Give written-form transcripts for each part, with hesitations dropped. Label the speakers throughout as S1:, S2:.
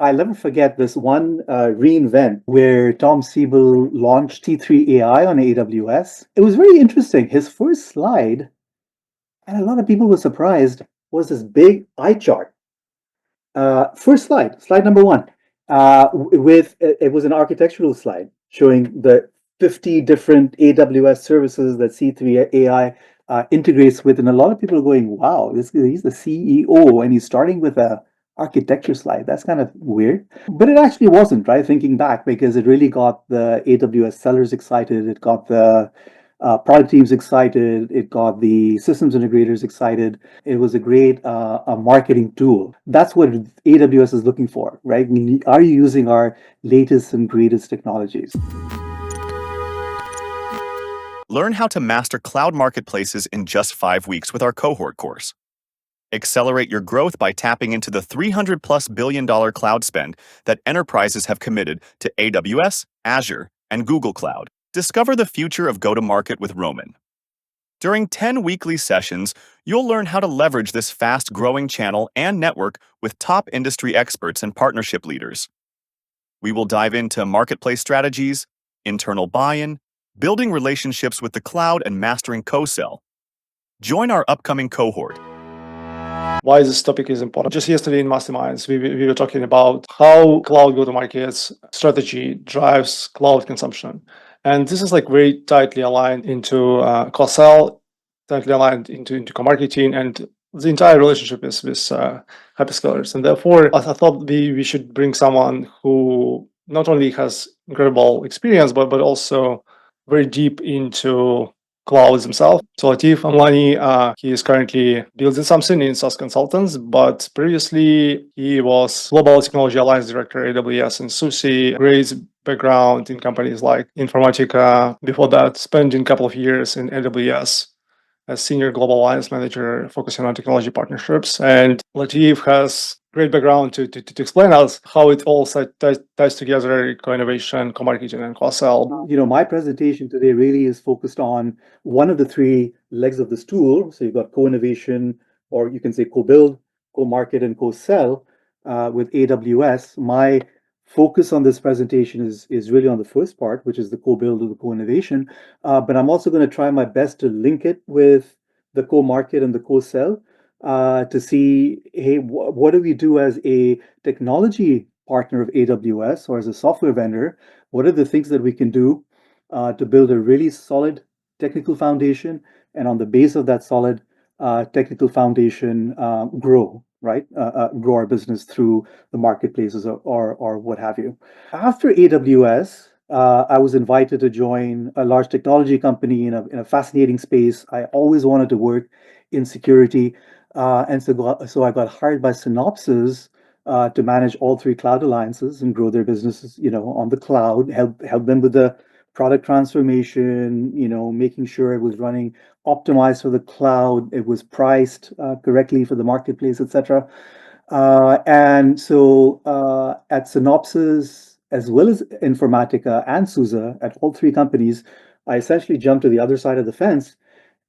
S1: I'll never forget this one reInvent where Tom Siebel launched T3 AI on AWS. It was very interesting. His first slide, and a lot of people were surprised, was this big eye chart. First slide, slide number one, with it was an architectural slide showing the 50 different AWS services that C3 AI integrates with, and a lot of people are going, "Wow, he's the CEO, and he's starting with a architecture slide. That's kind of weird." But it actually wasn't, right? Thinking back, because it really got the AWS sellers excited. It got the product teams excited. It got the systems integrators excited. It was a great a marketing tool. That's what AWS is looking for, right? Are you using our latest and greatest technologies?
S2: Learn how to master cloud marketplaces in just 5 weeks with our cohort course. Accelerate your growth by tapping into the $300+ billion cloud spend that enterprises have committed to AWS, Azure, and Google Cloud. Discover the future of go-to-market with Roman. During 10 weekly sessions, you'll learn how to leverage this fast-growing channel and network with top industry experts and partnership leaders. We will dive into marketplace strategies, internal buy-in, building relationships with the cloud, and mastering co-sell. Join our upcoming cohort.
S3: Why this topic is important. Just yesterday in Masterminds, we were talking about how cloud go-to-market strategy drives cloud consumption. And this is like very tightly aligned into co-sell, tightly aligned into co-marketing, and the entire relationship is with hyperscalers. And therefore, I thought we should bring someone who not only has incredible experience, but also very deep into clouds himself. So Latif Amlani, he is currently building something in SaaS Consultants, but previously he was Global Technology Alliance Director at AWS and SUSE, great background in companies like Informatica. Before that, spending a couple of years in AWS as Senior Global Alliance Manager, focusing on technology partnerships. And Latif has great background to explain us how it all ties together, co-innovation, co-marketing, and cross-sell.
S1: My presentation today really is focused on one of the three legs of the stool. So you've got co-innovation, or you can say co-build, co-market, and co-sell with AWS. My focus on this presentation is really on the first part, which is the co-build or the co-innovation. But I'm also going to try my best to link it with the co-market and the co-sell to see, hey, what do we do as a technology partner of AWS or as a software vendor? What are the things that we can do to build a really solid technical foundation, and on the base of that solid technical foundation, grow, right? Grow our business through the marketplaces or what have you. After AWS, I was invited to join a large technology company in a fascinating space. I always wanted to work in security. And so I got hired by Synopsys to manage all three cloud alliances and grow their businesses, on the cloud, help them with the product transformation, making sure it was running optimized for the cloud, it was priced correctly for the marketplace, etc. And so at Synopsys, as well as Informatica and SUSE, at all three companies, I essentially jumped to the other side of the fence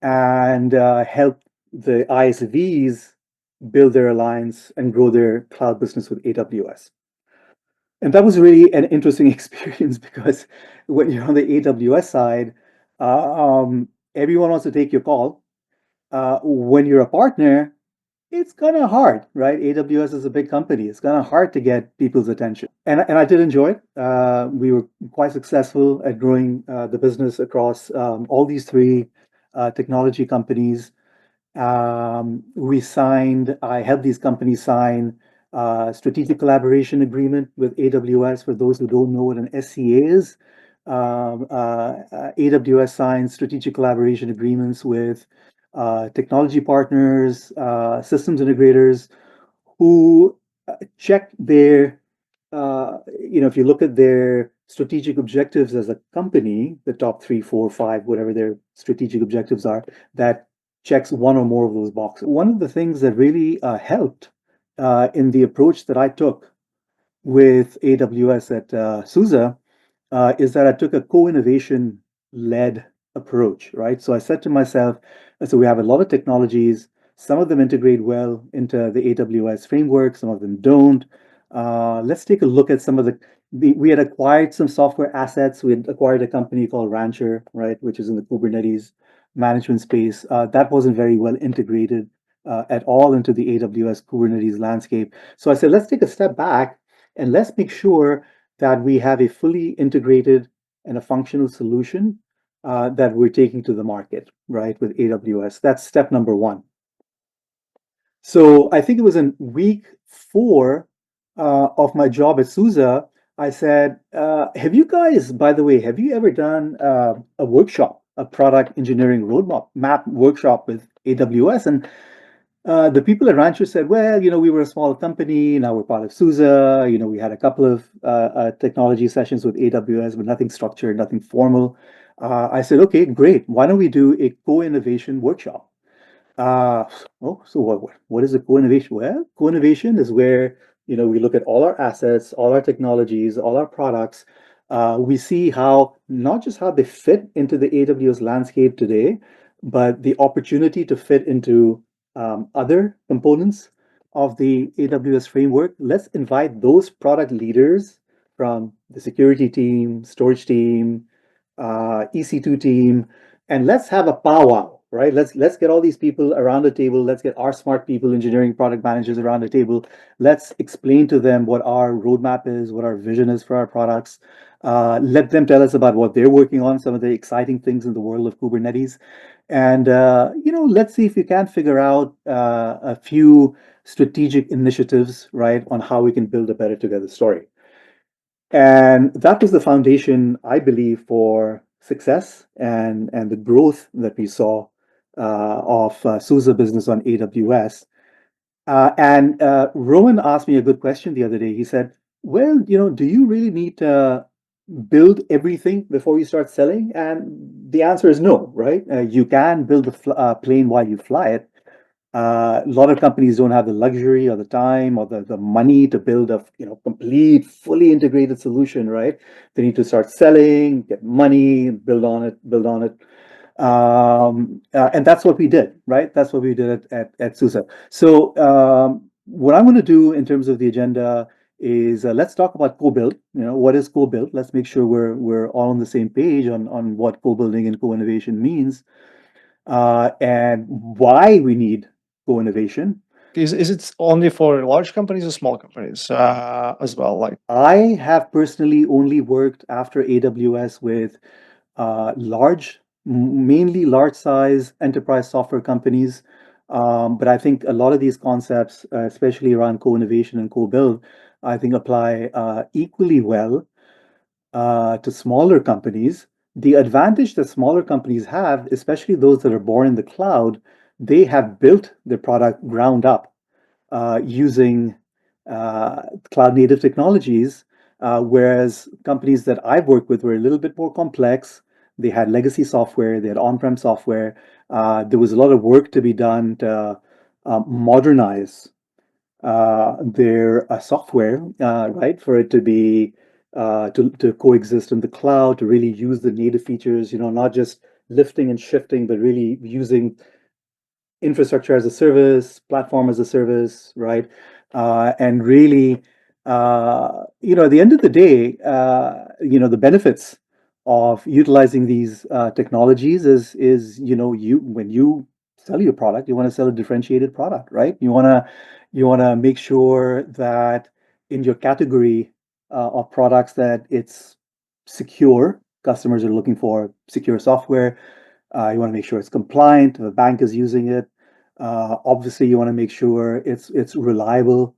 S1: and helped the ISVs build their alliance and grow their cloud business with AWS. And that was really an interesting experience because when you're on the AWS side, everyone wants to take your call. When you're a partner, it's kind of hard, right? AWS is a big company. It's kind of hard to get people's attention. And I did enjoy it. We were quite successful at growing the business across all these three technology companies. I helped these companies sign strategic collaboration agreement with AWS. For those who don't know what an SCA is, AWS signs strategic collaboration agreements with technology partners, systems integrators who check their, if you look at their strategic objectives as a company, the top 3, 4, 5, whatever their strategic objectives are, that checks one or more of those boxes. One of the things that really helped in the approach that I took with AWS at SUSE is that I took a co-innovation led approach, right? So I said to myself, so we have a lot of technologies, some of them integrate well into the AWS framework, some of them don't. Let's take a look at some of we had acquired some software assets. We had acquired a company called Rancher, right, which is in the Kubernetes management space. That wasn't very well integrated at all into the AWS Kubernetes landscape. So I said, let's take a step back and let's make sure that we have a fully integrated and a functional solution that we're taking to the market, right, with AWS. That's step number one. So I think it was in week 4 of my job at SUSE. I said, have you guys, by the way, have you ever done a workshop, a product engineering roadmap map workshop with AWS? And the people at Rancher said, well, we were a small company. Now we're part of SUSE. We had a couple of technology sessions with AWS, but nothing structured, nothing formal. I said, okay, great. Why don't we do a co-innovation workshop? Uh, so what is a co-innovation? Well, co-innovation is where, we look at all our assets, all our technologies, all our products. We see how, not just how they fit into the AWS landscape today, but the opportunity to fit into other components of the AWS framework. Let's invite those product leaders from the security team, storage team, EC2 team, and let's have a powwow, right? Let's get all these people around the table. Let's get our smart people, engineering product managers around the table. Let's explain to them what our roadmap is, what our vision is for our products. Let them tell us about what they're working on, some of the exciting things in the world of Kubernetes. And let's see if we can figure out a few strategic initiatives, right, on how we can build a better together story. And that was the foundation, I believe, for success and the growth that we saw of SUSE business on AWS. And Rowan asked me a good question the other day. He said, well, do you really need to build everything before you start selling? And the answer is no, right? You can build a plane while you fly it. A lot of companies don't have the luxury or the time or the money to build a complete, fully integrated solution, right? They need to start selling, get money, build on it. And that's what we did, right? That's what we did at SUSE. So what I'm going to do in terms of the agenda is let's talk about co-build. What is co-build? Let's make sure we're all on the same page on what co-building and co-innovation means, and why we need co-innovation.
S3: Is it only for large companies or small companies as well? Like,
S1: I have personally only worked after AWS with mainly large size enterprise software companies. But I think a lot of these concepts, especially around co-innovation and co-build, I think apply equally well to smaller companies. The advantage that smaller companies have, especially those that are born in the cloud, they have built their product ground up using cloud native technologies, whereas companies that I've worked with were a little bit more complex. They had legacy software, they had on-prem software. There was a lot of work to be done to modernize their software, right, for it to be to coexist in the cloud, to really use the native features, not just lifting and shifting, but really using infrastructure as a service, platform as a service, right? And really, at the end of the day, the benefits of utilizing these technologies is when you sell your product, you want to sell a differentiated product, right? You want to make sure that in your category of products that it's secure. Customers are looking for secure software. You want to make sure it's compliant. The bank is using it. Obviously, you want to make sure it's reliable.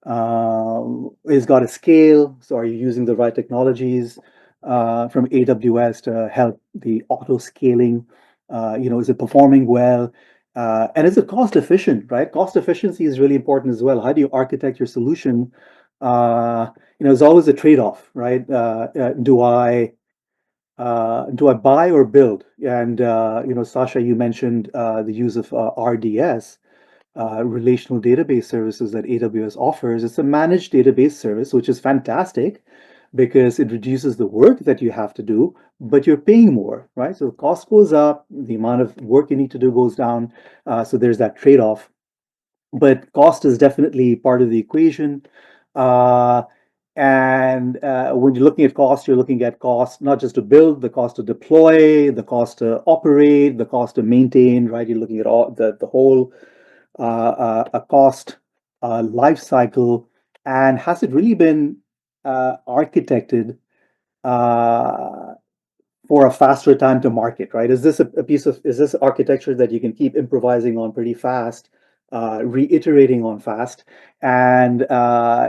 S1: It's got a scale. So, are you using the right technologies from AWS to help the auto scaling? Is it performing well? And is it cost efficient? Right? Cost efficiency is really important as well. How do you architect your solution? There's always a trade-off, right? Do I buy or build? And Sasha, you mentioned the use of RDS, relational database services that AWS offers. It's a managed database service, which is fantastic because it reduces the work that you have to do, but you're paying more, right? So the cost goes up, the amount of work you need to do goes down. So there's that trade-off. But cost is definitely part of the equation. Uh, and when you're looking at cost, you're looking at cost not just to build, the cost to deploy, the cost to operate, the cost to maintain, right? You're looking at all the whole a cost life cycle, and has it really been architected uh, for a faster time to market, right? Is this a piece of, is this architecture that you can keep improvising on pretty fast, reiterating on fast? And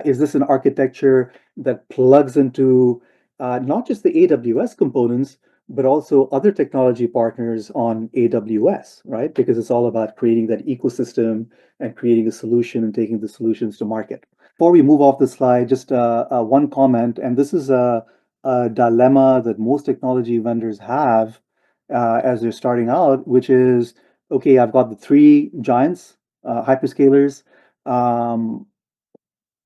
S1: is this an architecture that plugs into not just the AWS components, but also other technology partners on AWS, right? Because it's all about creating that ecosystem and creating a solution and taking the solutions to market. Before we move off the slide, just one comment, and this is a dilemma that most technology vendors have as they're starting out, which is, okay, I've got the three giants, hyperscalers. Um,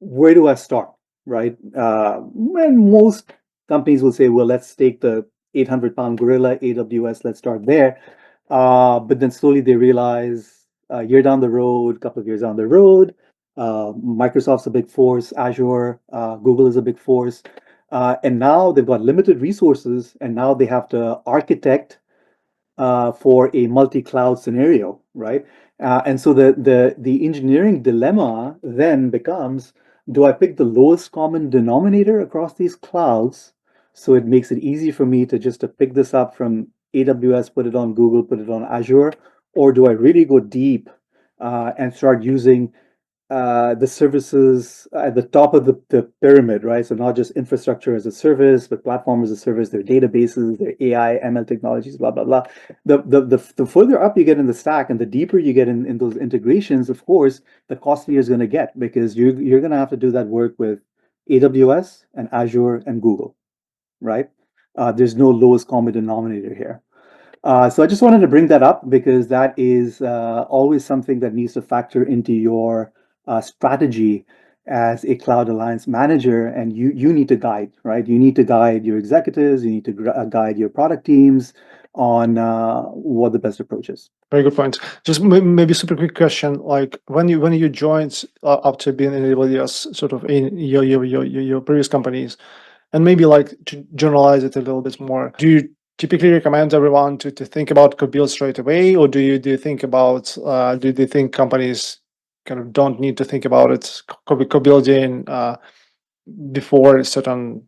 S1: where do I start, right? And most companies will say, well, let's take the 800-pound gorilla, AWS, let's start there. But then slowly they realize a year down the road, a couple of years down the road, Microsoft's a big force, Azure, Google is a big force. And now they've got limited resources, and now they have to architect for a multi-cloud scenario, right? And so the engineering dilemma then becomes: do I pick the lowest common denominator across these clouds, so it makes it easy for me to just to pick this up from AWS, put it on Google, put it on Azure, or do I really go deep and start using the services at the top of the pyramid, right? So not just infrastructure as a service, but platform as a service, their databases, their AI, ML technologies, blah, blah, blah. The further up you get in the stack and the deeper you get in those integrations, of course, the costlier it's going to get, because you're going to have to do that work with AWS and Azure and Google, right? There's no lowest common denominator here. So I just wanted to bring that up because that is always something that needs to factor into your strategy as a cloud alliance manager, and you need to guide, right? You need to guide your executives, you need to guide your product teams on what the best approach is.
S3: Very good point. Just maybe super quick question. Like when you joined up to being in AWS, sort of in your previous companies, and maybe like to generalize it a little bit more, do you typically recommend everyone to think about co-build straight away, or do you think about do they think companies kind of don't need to think about it co-building before certain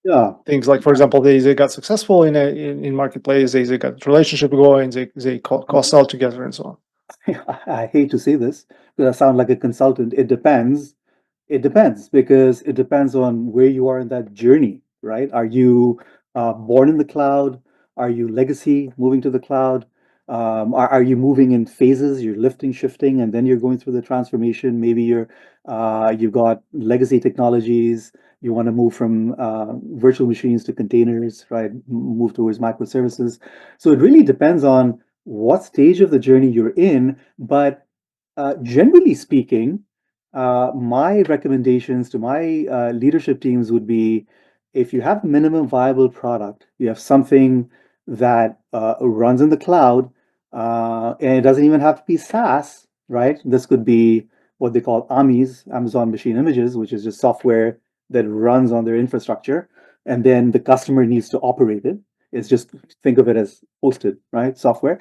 S1: Yeah.
S3: things, like for example they got successful in marketplace, they got relationship going, they cross-sell together and so on?
S1: I hate to say this because I sound like a consultant. It depends. It depends, because it depends on where you are in that journey, right? Are you born in the cloud? Are you legacy moving to the cloud? Are you moving in phases? You're lifting, shifting, and then you're going through the transformation. Maybe you've got legacy technologies. You want to move from virtual machines to containers, right? Move towards microservices. So it really depends on what stage of the journey you're in. But generally speaking, my recommendations to my leadership teams would be: if you have a minimum viable product, you have something that runs in the cloud, and it doesn't even have to be SaaS, right? This could be what they call AMIs, Amazon Machine Images, which is just software that runs on their infrastructure, and then the customer needs to operate it. It's just, think of it as hosted, right? Software.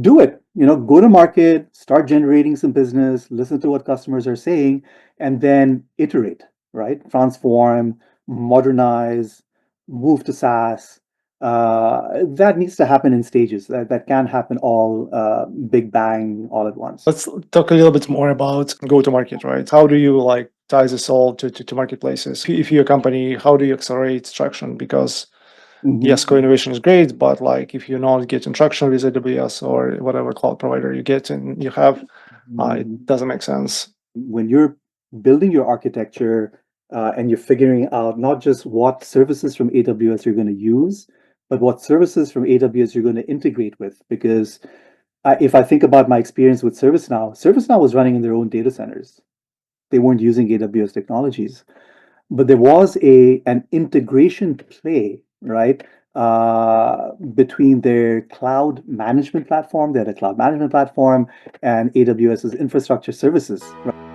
S1: Do it, go to market, start generating some business, listen to what customers are saying, and then iterate, right? Transform, modernize, move to SaaS. That needs to happen in stages. That can't happen all big bang all at once.
S3: Let's talk a little bit more about go to market, right? How do you like tie this all to marketplaces? If you're a company, how do you accelerate traction? Because yes, co-innovation is great, but like if you're not getting traction with AWS or whatever cloud provider you get and you have, it doesn't make sense.
S1: When you're building your architecture and you're figuring out not just what services from AWS you're going to use, but what services from AWS you're going to integrate with. Because if I think about my experience with ServiceNow was running in their own data centers. They weren't using AWS technologies, but there was an integration play, right? Between their cloud management platform, they had a cloud management platform, and AWS's infrastructure services. Right?